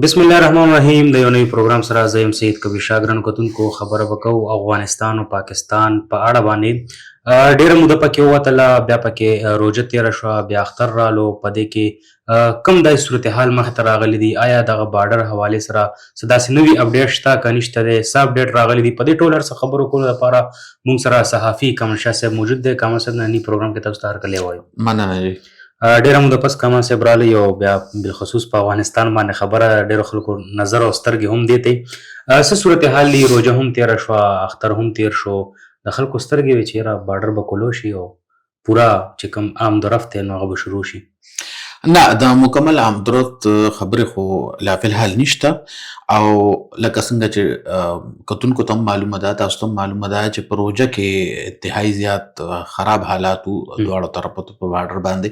بسم الله الرحمن الرحیم. د یو نوي پروګرام سره زه یم سید کبیر شاه. ګرانو کتونکو، خبره به کوو افغانستان او پاکستان په اړه باندې. ډېره موده پکې ووتله، بیا پکې روژه تېره شوه، بیا اختر رالو. په دې کې کوم داسې صورتحال مخې ته راغلی دی؟ آیا دغه بارډر حوالې سره څه داسې نوي اپډیټ شته که نشته دی؟ څه اپډیټ راغلی دی؟ په دې ټول هر څه خبرو کولو لپاره موږ سره صحافي کامل شاه صاحب موجود دی. کامل صاحب، ننني پروګرام کې تاسو ته هرکلی وایو. مننه جی. ډېره موده پس کامل صاحب راغلی او بیا بالخصوص په افغانستان باندې خبره ډېرو خلکو نظر او سترګې هم دې ته څه صورتحال دی؟ روژه هم تېره شوه، اختر هم تېر شو، د خلکو سترګې وې چې یاره بارډر به کلو شي او پوره چې کوم عام رفت دی نو هغه به شروع شي. نه، د مکمل عمدرت خبرې خو لا فلحال نشته، او لکه څنګه چې کتونکو ته هم معلومه ده، تاسو ته هم معلومه ده چې په روژه کې انتهایي زیات خراب حالات وو دواړو طرفو ته په بارډر باندې،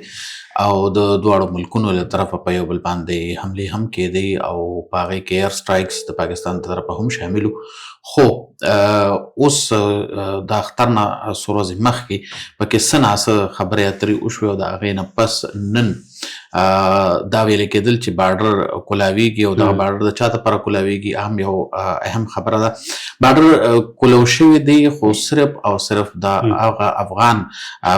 او د دواړو ملکونو له طرفه په یو بل باندې حملې هم کېدې، او په هغې کې ایر سټرایکس د پاکستان د طرفه هم شامل وو. خو اوس د اختر نه څو ورځې مخکې پکې څه ناڅه خبرې اترې وشوې، او د هغې نه پس نن دا ویل کېدل چې بارډر کولاویږي، او دغه بارډر د چا دپاره کولاویږي هم یو اهم خبره ده. بارډر کولو شوی دی، خو صرف او صرف د هغه افغان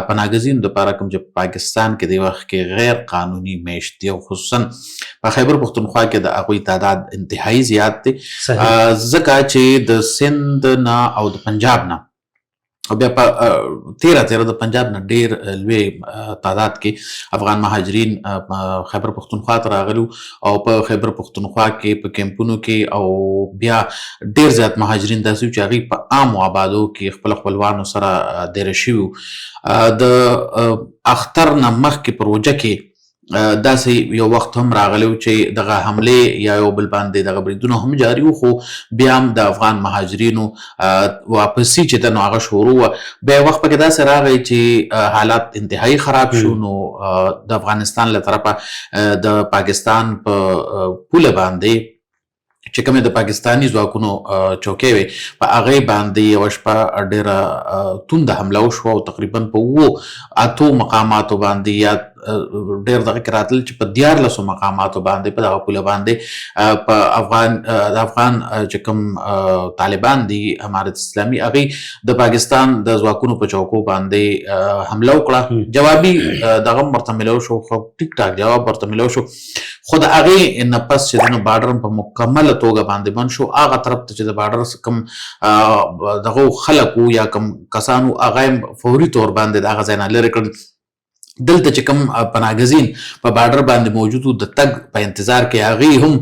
پناهګزینو دپاره کوم چې په پاکستان کې د وخت کې غیر قانوني میشت دي، او خصوصا په خیبر پښتونخوا کې د هغوی تعداد انتهایي زیات دی، ځکه چې د سند نه او د پنجاب نه، او بیا په تیره د پنجاب نه ډېر لوی تعداد کې افغان مهاجرین خیبر پښتونخوا ته راغلي، او په خیبر پښتونخوا کې په کیمپونو کې، او بیا ډېر زیات مهاجرین داسې وو چې هغوی په عامو آبادو کې خپل خپلوانو سره دېره شوي وو. د اختر نه مخکې په روژه کې داسې یو وخت هم راغلی و چې دغه حملې یا یو بل باندې دغه بریدونه هم جاري وو، خو بیا هم د افغان مهاجرینو واپسي چې ده نو هغه شروع وه. بیا یو وخت پکې داسې راغی چې حالات انتهایي خراب شو، نو د افغانستان له طرفه د پاکستان په پوله باندې چې کومې د پاکستاني ځواکونو چوکۍ وې، په هغې باندې یوه شپه ډېره تونده حمله وشوه، او تقریبا په اتو مقاماتو باندې یا ډېر دغه کې راتلل چې په 14 مقاماتو باندې په دغه پوله باندې په د افغان چې کوم طالبان دي امارت اسلامي، هغې د پاکستان د ځواکونو په چوکو باندې حمله وکړه. جوابي دغه هم ورته میلاو شو، خو ټیک ټاک جواب ورته میلاو شو، خو د هغې نه پس چې د بارډر په مکمله توګه باندې بند شو، هغه طرف ته چې د بارډر کوم دغه خلک وو یا کوم کسان وو، هغه یې فوري طور باندې د هغه ځای نه لرې کړل. دلته چې کوم پناهګزین په بارډر باندې موجود وو، د تګ په انتظار کې هغوی هم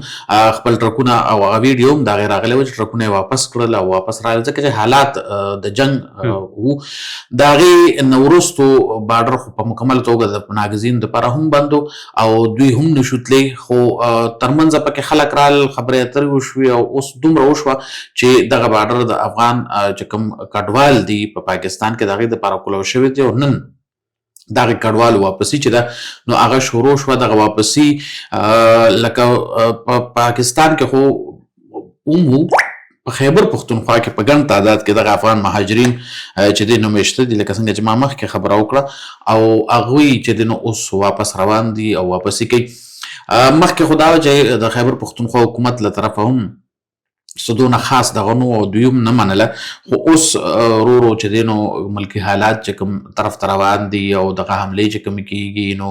خپل ټرکونه او هغه ویډیو هم د هغې راغلی وه چې ټرکونه یې واپس کړل او واپس راغلل، ځکه چې حالات د جنګ وو. د هغې نه وروستو بارډر خو په مکمله توګه د پناهګزینو دپاره هم بند و، او دوی هم نشو تللی، خو ترمنځه پکې خلک رال، خبرې اترې وشوې، او اوس دومره وشوه چې دغه بارډر د افغان چې کوم کډوال دي په پاکستان کې د هغې دپاره کولو شوی دی، او نن دغه کډوالو واپسي چې ده نو هغه شروع شوه. دغه واپسي لکه په پاکستان کې خو هم په خیبر پښتونخوا کې په ګڼ تعداد کې دغه افغان مهاجرین چې دی نو میشته دي، لکه څنګه چې ما مخکې خبره وکړه، او هغوی چې دی نو اوس واپس روان دي او واپسي کوي. مخکې خو دا وه چې د خیبر پښتونخوا حکومت له طرفه هم څه دونه خاص دغه نو، او دوی هم نه منله، خو اوس ورو چې دی نو ملکي حالات چې کوم طرف ته روان دي، او دغه حملې چې کومې کېږي، نو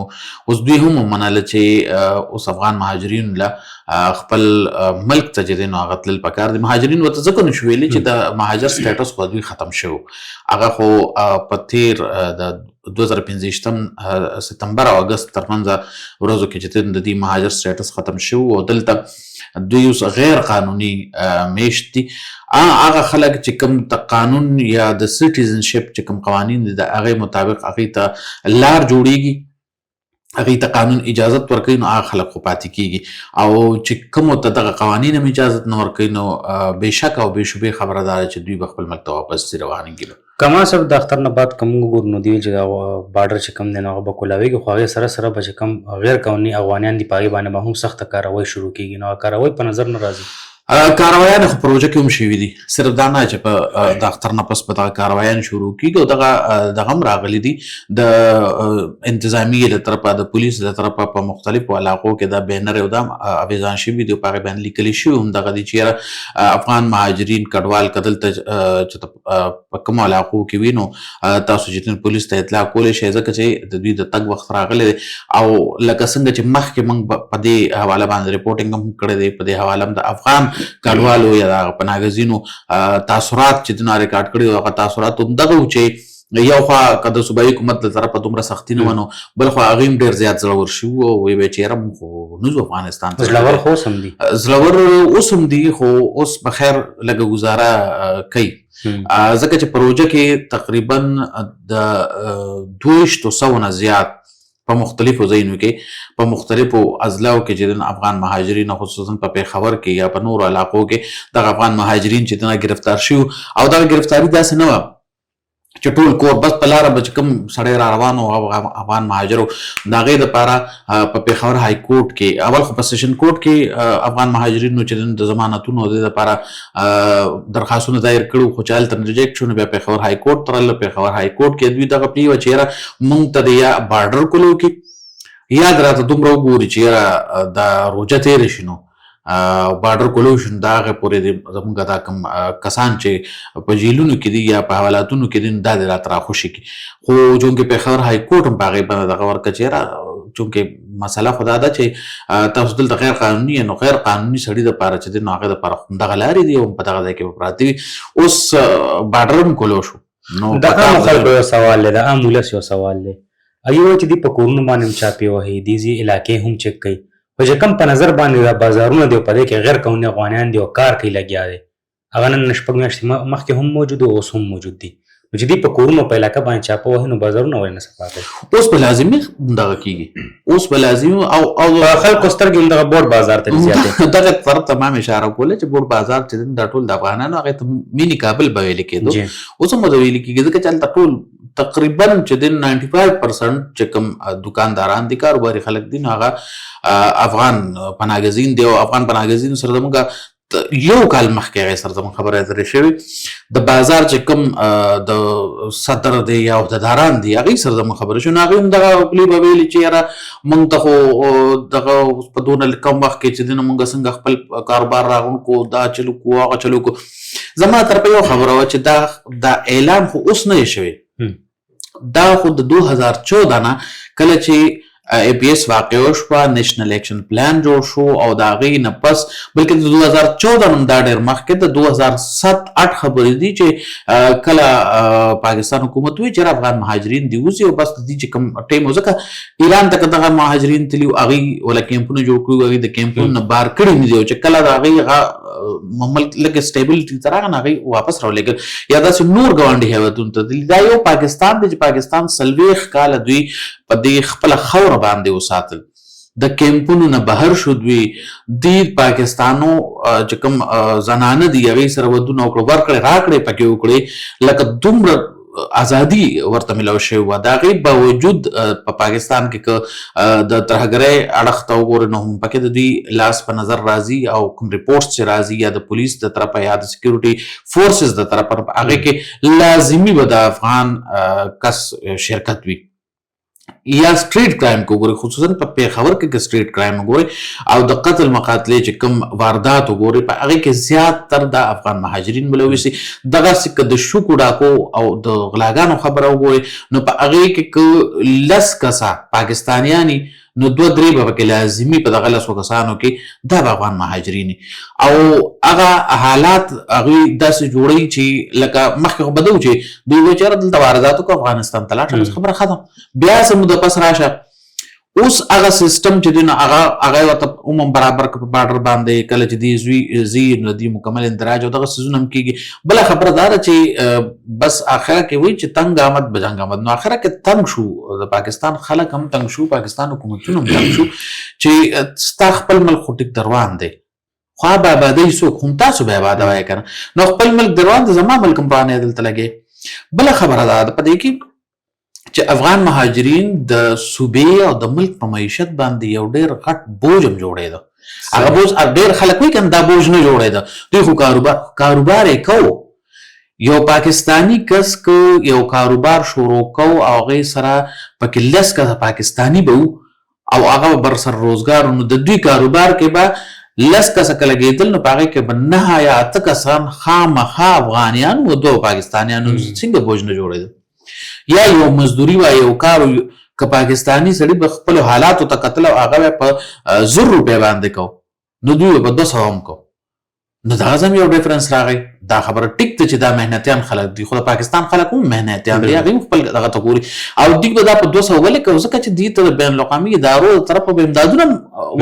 اوس دوی هم ومنله چې اوس افغان مهاجرینو له خپل ملک ته چې دی نو هغه تلل پکار دي. مهاجرین ورته ځکه نشو ویلي چې د مهاجر سټیټس خو دوی ختم شوی، هغه خو په تېر د 2015 سپتمبر او اګست ترمنځه ورځو کې چې د دې مهاجر سټیټس ختم شوی، او دلته دوی اوس غیر قانوني میشت دي. هغه خلک چې کوم د قانون یا د سټیزنشپ چې کوم قوانین دي، د هغې مطابق هغې ته لار جوړیږي، هغې ته قانون اجازت ورکوي، نو هغه خلک خو پاتې کېږي. او چې کومو ته دغه قوانین هم اجازت نه ورکوي، نو بېشکه او بې شبې خبره دا ده چې دوی به خپل ملک ته واپس ځي روانېږي. کمال صاحب، د اختر نه بعد که موږ وګورو نو دوی چې دا بارډر چې کوم دی نو هغه به کولاویږي، خو هغې سره سره به چې کوم غیر قانوني افغانیان دي په هغې باندې به هم سخته کاروی شروع کېږي. نو هغه کاروی په نظر نه راځي؟ کاروایان خو پروژه کې هم شوي دي، صرف دا نه چې په د اختر نه پس به دغه کاروایان شروع کېږي او دغه هم راغلي دي د انتظامیې له طرفه د پولیس له طرفه په مختلفو علاقو کې دا بینر او دا اویزان شوي دي او په هغې باندې لیکلي شوي هم دغه دي چې یاره افغان مهاجرین کډوال که دلته چې په کومو علاقو کې وي نو تاسو چې پولیس ته اطلاع کولی شئ ځکه چې د دوی د تګ وخت راغلی دی او لکه څنګه چې مخکې موږ په دې حواله باندې ریپورټینګ هم کړی دی په دې حواله هم د افغان کډوالو یا د پناهګزینو تاثرات چې دوی ریکارډ کړي دي هغه تاثرات هم دغه و چې یو خوا که د صوبایي حکومت له طرفه دومره سختي نه وه نو بل خوا هغوی هم ډېر زیات زړور شوي وو ویې ویل چې یاره موږ خو نه ځو افغانستان ته زړور خو اوس هم دي زړور اوس هم دي خو اوس په خیر لږه ګزاره کوي ځکه چې پروژه کې تقریبا د 2200 نه زیات په مختلفو ځایونو کې په مختلفو اضلاعو کې چې د افغان مهاجرین خصوصا په پېښور کې یا په نورو علاقو کې دغه افغان مهاجرین چې دنه گرفتار شوي او دغه گرفتاري داسې نه وه چې ټول کور بس په لاره به چې کوم سړی را روان و افغان مهاجرو د هغې دپاره په پېښور های کورټ کې اول خو په سیشن کورټ کې افغان مهاجرینو چې د ضمانتونو د دپاره درخواستونه دایر کړو خو چې هلته ریجیکټ شو نو بیا پېښور های کورټ ته راغله پېښور های کورټ کې دوی دغه پرېوه چې یاره موږ ته د یا بارډر کولو کې یاد راته دومره وګوري چې یاره د روژه تېرې شي نو بارډر کولوشن دا هغې پورې زموږ دا کوم کسان چې په جیلونو کې دي یا په حوالاتونو کې دي نو دا دې راته راخوشي کړي خو چونکې پېښور های کورټ هم په هغې باندې دغه ورکړه چې یاره چونکې مسله خو دا ده چې تاسو دلته غیر قانوني نو غیر قانوني سړي دپاره چې دی نو هغې دپاره همدغه لارې دي او په دغه ځای کې به پراته وي اوس بارډر هم کولو شو نو د عامو خلکو یو سوال دی د عام ولس یو سوال دی ایو چې دوی په کورونو باندې هم چاپې وهي دې علاقې هم چک کوي خو چې کوم په نظر باندې دا بازارونه دی او په دې کې غیر قانوني افغانیان دي او کار کوي لګیا دی هغه نن شپږ میاشتې مخکې هم موجود او اوس هم موجود دي نو چې دوی په کورونو په علاقه باندې چاپه وهي نو بازارونه ولې نه صفا کوي اوس به لازمي دغه کېږي اوس به لازمي او په خلکو سترګې هم دغه بوډ بازار ته زیاتې دغه طرف ته ما هم اشاره کوله چې بوډ بازار چې دی دا ټول د افغانانو هغې ته مینی کابل به ویلې کېدو اوس هم به ویلې کېږي ځکه چې هلته ټول تقریبا چې د 95% چې کوم دکانداران دي کاروباري خلک دي نو هغه افغان پناهګزین دي او افغان پناهګزینو سره زموږ یو کال مخکې هغې سره زموږ خبره اترې شوې د بازار چې کوم د صدر دی یا عهدهداران دي هغوی سره زموږ خبره شوې نو هغوی هم دغه پلي به ویلي چې یاره موږ ته خو دغه په دونه کم وخت کې چې دی نو موږ څنګه خپل کاروبار راغون کو دا چلو کو هغه چلو کو زما طرفه یو خبره وه چې دا اعلان خو اوس نه یې شوی دا خو د 2014 نه کله چې ای پی ایس واقع شوه نیشنل اکشن پلان جوړ شو او د هغې نه پس بلکې د 2014 نه دا ډېر مخکې د 2007-8 خبرې دي چې کله پاکستان حکومت وایي چې افغان مهاجرین دي وځي او بس د دې چې کوم ټایم و ځکه ایران ته که دغه مهاجرین تلي وو هغوی ولا کیمپونه جوړ کړي هغوی د کیمپونو نه بار کړي نه دي او چې کله د هغوی هغه ملک لږ سټیبلټي ته راغله هغوی واپس راولېږل یا داسې نور ګاونډي هېوادونو ته تللي دا یو پاکستان دی چې پاکستان 40 کاله دوی په دې خپله خوره باندې وساتل د کیمپونو نه بهر شو دوی د پاکستانو چې کوم زنانه دي هغې سره ودونه وکړه ورکړې راکړې پکې وکړې لکه دومره ازادي ورته ملاو شوې وه د هغې باوجود په پاکستان کې که د ترهګرۍ اړخ ته وګورې نو هم پکې د دوی لاس په نظر راځي او کوم ریپورټس چې راځي یا د پولیس د طرفه یا د سکیورټي فورسز د طرفه هغې کې لازمي به د افغان کس شرکت وي یا سټریټ کرایم کې وګورئ خصوصا په پېښور کې سټریټ کرایم وګورئ او د قتل مقاتلې چې کوم واردات وګورئ په هغې کې زیاتتر د افغان مهاجرین ملوث دي دغسې که د شوکو ډاکو او د غلاګانو خبره وګورئ نو په هغې کې که 10 کسه پاکستانیان نو 2-3 به پکې لازمي په دغه 10 کسانو کې دا به افغان مهاجرین او هغه حالات هغوی داسې جوړوي چې لکه مخکې خو به ده و چې دوی وایي چې یاره دلته وارداتو کو افغانستان ته لاړ شه خبره ختم بیا څه موده پس راشه اوس هغه سیستم چې دی نو هغه ورته عموم برابر کړه په بارډر باندې کله چې دوی ځي نو دوی مکمل اندراج او دغه څیزونه هم کېږي بله خبره دا ده چې بس اخره کې وایي چې تنګ آمد به جنګ آمد نو اخره کې تنګ شو د پاکستان خلک هم تنګ شو پاکستان حکومتونه هم تنګ شو چې ستا خپل ملک خو ټیک دروان دی خوا به ابادۍ څوک هم تاسو به اباده وایې که نه نو خپل ملک دروان دی زما ملک هم روانې دلته لګې بله خبره دا ده په دې کې چې افغان مهاجرین د صوبې او د ملک په معیشت باندې یو ډېر غټ بوج هم جوړېده هغه بوج ډېر خلک وایي کنه دا بوج نه جوړېده دوی خو کاروبار یې کوو یو پاکستانی کس که یو کاروبار شروع کو او هغې سره پکې لس کسه پاکستانی به وو او هغه بر سر روزګار نو د دوی کاروبار کې به لس کسه که لګېدل نو په هغې کې به 9 یا 8 کسان خامخا افغانیان و 2 پاکستانیانو څنګه بوج نه جوړېده یا یو مزدوري وه یو کار که پاکستانی سړي به خپلو حالاتو ته کتل او هغه به په 1000 روپۍ باندې کو نو دوی به 200 هم کو نو دغه هم یو ډیفرنس راغی دا خبره ټیک ده چې دا محنتیان خلک دي خو د پاکستان خلک هم محنتیان دي هغوی هم خپل دغه ته ګوري او دوی به دا په 200 ولې کوي ځکه چې دوی ته د بین الاقوامي ادارو د طرفه به امدادونه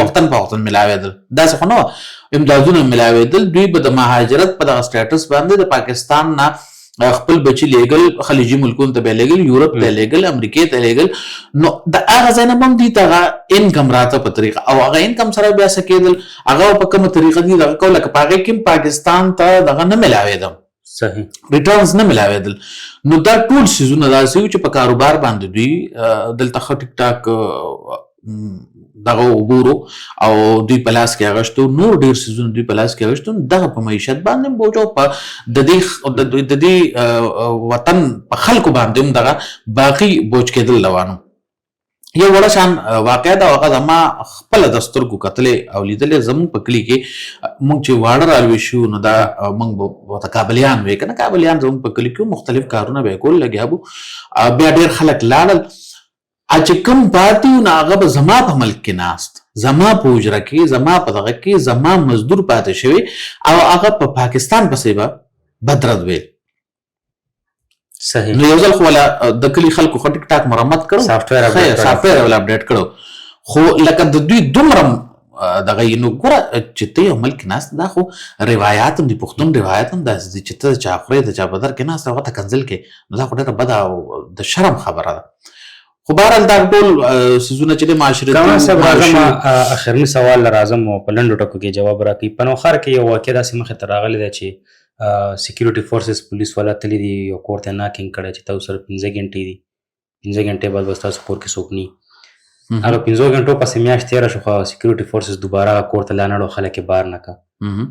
وختن په وختن میلاوېدل داسې خو نه وه امدادونه میلاوېدل دوی به د مهاجرت په دغه سټیټس باندې د پاکستان نه خپل بچي لیږل خلیجي ملکونو ته به یې لیږل یورپ ته یې لیږل امریکې ته یې لیږل نو د هغه ځای نه به هم دوی ته هغه انکم راته په طریقه او هغه انکم سره بیا څه کېدل هغه په کومه طریقه دي دغه کو لکه په هغې کې هم پاکستان ته دغه نه میلاوېده صحیح ریټرنز نه میلاوېدل نو دا ټول څیزونه داسې وو چې په کاروبار باندې دوی دلته ښه ټیک ټاک دغه وګورو او دوی په لاس کې اغشتو نور ډېر څیزونه دوی په لاس کې اغشتو دغه په معیشت باندې بوج او په د دې وطن په خلکو باندې هم دغه باقي بوج کېدل روانو یو وړه شان واقع ده هغه زما خپله د سترګو کتلې او لیدلې زموږ په کلي کې موږ چې واړه رالوي شو نو دا موږ به ورته کابلیان وایي که نه کابلیان زموږ په کلي کې مختلف کارونه به یې کول لګیا وو بیا ډېر خلک لاړل چې کوم پاتې وو نو هغه به زما په ملک کې ناست زما په حجره کې زما په دغه کې زما مزدور پاتې شوی او هغه په پاکستان پسې به بدرد ویل صحیح نو یو ځل خو ولا د کلي خلکو خو ټیک ټاک مرمت کړو سافټویر ولا اپډیټ کړو خو لکه د دوی دومره دغه یې نو ګوره چې ته یو ملک ناست دا خو روایات هم دي پښتون روایات هم داسې دي چې ته د چا خورې د چا بدر کې ناست هغه ته کنځل کې نو دا خو ډېره بده او د شرم خبره ده خو بهرحال دا ټول څیزونه چې د معاشرتي اخرني سوال راځم او په لنډو ټکو کې جواب راکړي په نوخار کې یو واقع داسې مخې ته راغلی ده چې سکیورټي فورسز پولیس والا تللی دي یو کور ته ناکینګ کړی چې تاسو سره 15 غنټې دي 15 غنټې بعد بس تاسو کور کې څوک نه هغه 15 غنټو پسې میاشت تېره شو خو سکیورټي فورسز دوباره کور ته لاړل خلک یې بار نه کړه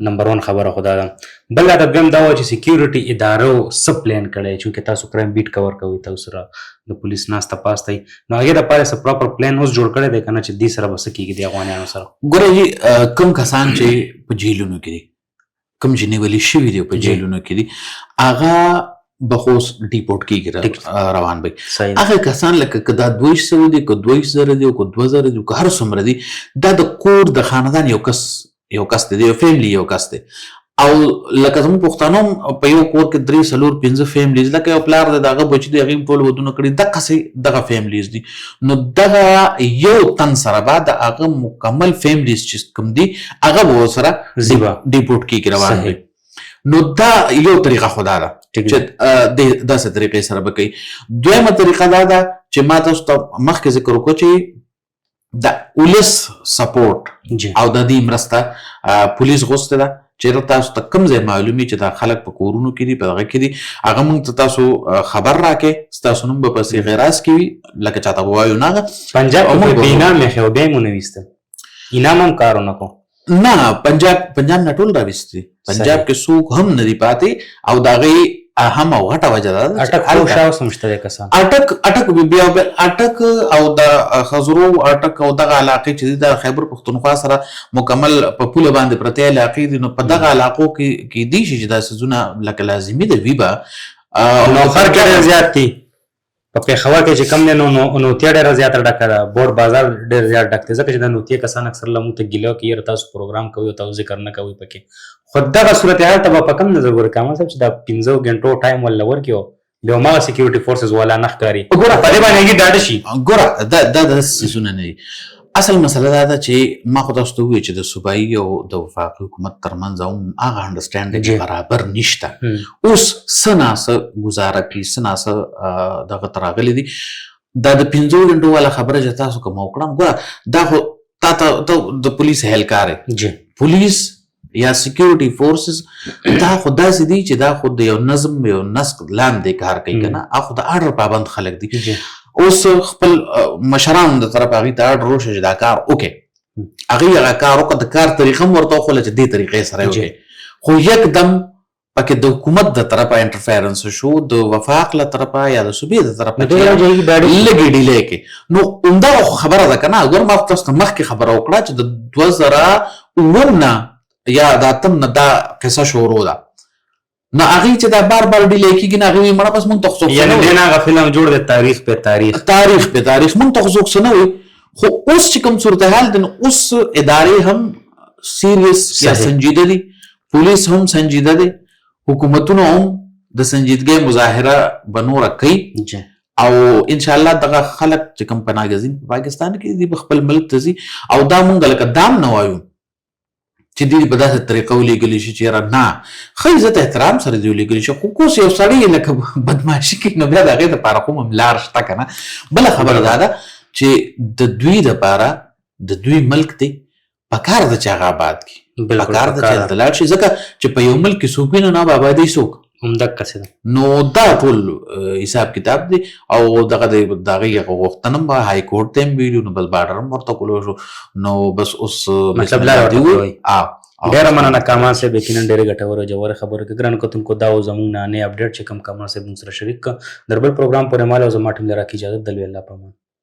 نمبر 1 خبره خدا ده بل دا دویم دا و چې سکیورټي ادارو سب پلان کړی چې تاسو کرایم بیټ کور کوئ تاسو سره د پولیس ناسته پاسته نو هغې دپاره څه پراپر پلان اوس جوړ کړی دی که نه چې دې سره به څه کېږي د افغانیانو سره ګوره کوم کسان چې په جیلونو کې دي کوم چې نیولي شوي دي په جیلونو کې دي هغه به خو اوس ډیپورټ کېږي روان به هغه کسان لکه که دا 200 دي که 200 دي که 2000 دي که هر څومره دي دا د کور د خاندان یو کس دی یو فیملی یو کس دی او لکه زموږ پښتانه په یو کور کې 3 4 5 فیملیز لکه یو پلار دی د هغه بچي دی هغې هم ټول ودونه کړي دقسې دغه فیملیز دي نو دغه یو تن سره به د هغه مکمل فیملیز چې کوم دي هغه به ورسره ډیپورټ کېږي روان وي نو دا یو طریقه خو دا ده چې داسې طریقې سره به کوي دویمه طریقه دا ده چې ما تاسو ته مخکې ذکر وکړو چې د ولس سپورټ او د دې مرسته پولیس غوښتې ده چېرته تاسو ته کوم ځای معلومي چې دا خلک په کورونو کې دي په دغه کې دي هغه موږ ته تاسو خبر راکړئ ستاسو نوم به په صیغې راز کې وي لکه چاته به وایو نه پنجاب کې به انعام ایښی و بیا یې مو نه ویسته انعام هم کار ونه کړو نه پنجاب نه ټول راویستي پنجاب کې څوک هم نه دي پاتې او د هغې اهم او غټه وجه ده اټک او سمشته کسان اټک بیا اټک او د خزرو اټک او دغه علاقې چې د خیبر پښتونخوا سره مکمل په پوله باندې پرتې علاقې دي نو په دغه علاقو کې دي چې دا څیزونه لکه لازمي ده وي به نوخر کې ډېر زیات دي په پېښور کې چې کم دی نو نوتیا ډېره زیاته ډکه ده بوډ بازار ډېر زیات ډک دی ځکه چې د نوتیا کسان اکثر له موږ ته ګیله کوي یاره تاسو پروګرام کوئ او تاسو ذکر نه کوئ پکې خو دغه صورتحال ته به په کم نظر ګورئ کامل صاحب چې دا 15 غنټو ټایم ولله ورکړي بیا هماغه سکیورټي فورسز والا نه ښکاري ګوره په دې باندې هغې ډاډه شي ګوره دا داسې څیزونه نه دي اصل مسله دا ده چې ما خو تاسو ته ووایي چې د صوبایي او د وفاقي حکومت ترمنځ هم هغه انډرسټینډینګ برابر نشته اوس څه ناڅه ګزاره کوي څه ناڅه دغه ته راغلي دي دا د 15 غنټو والا خبره چې تاسو کوم وکړم ګوره دا خو تا ته د پولیس اهلکار پولیس یا سکیورټي فورسز دا خو داسې دي چې دا خو د یو نظم یو نسق لاندې کار کوي که نه هغه خو د اډر پابند خلک دي اوس خپل مشرانو د طرف هغې ته اډر وشي چې دا کار وکړي هغه هغه کار وکړه د کار طریقه هم ورته وښوله چې دې طریقې سره جی. وکړي خو یکدم پکې د حکومت د طرفه انټرفیرنس شو د وفاق له طرفه یا د صوبې د طرفه لږې ډیلې کې نو همدغه خبره ده که نه ګوره ما تاسو ته مخکې خبره وکړه چې د 2008 نه یا د 8 نه دا قصه شروع ده نو هغې چې دا بار بار ډیلې کېږي نه هغې وایي مړه بس مونږ ته خو څوک یعنې دې نه هغه فلم جوړ دی تاریخ په تاریخ مونږ ته خو څوک څه نه وایي خو اوس چې کوم صورتحال دی نو اوس ادارې هم سیریس یا سنجیده دي پولیس هم سنجیده دی حکومتونو هم د سنجیدګۍ مظاهره به نوره کوي او انشاءالله دغه خلک چې کوم پناهګزین په پاکستان کې دي په خپل ملک ته ځي او دا مونږ لکه دام نه وایو چې دوی په داسې طریقه ولیږلی شي چې یاره نه ښه عزت احترام سره دې ولیږلی شي خو کوس یو سړی لکه بدماشي کوي نو بیا د هغې دپاره خو هم لار شته که نه بله خبره دا ده چې د دوی دپاره د دوی ملک دی پکار ده چې هغه آباد کړي پکار ده چې هلته لاړ شي ځکه چې په یو ملک کې څوک وي نو نه به آبادۍ څوک همدقسې ده نو دا ټول حساب کتاب دی او دغه د هغې هغه غوښتنه هم به های کورټ ته هم ویلي نو بس بارډر هم ورته کولو شو نو بس اوس مطلب لاره ورته کوئ ډېره مننه کامان صاحب یقینا ډېرې ګټورې ژورې خبرې کوي ګرانو کتونکو دا و زموږ نانې اپډیټ چې کوم کامان صاحب موږ سره شریک کړه در بل پروګرام پورې مال او زما ټیم له راکړي اجازت د لوی الله په امان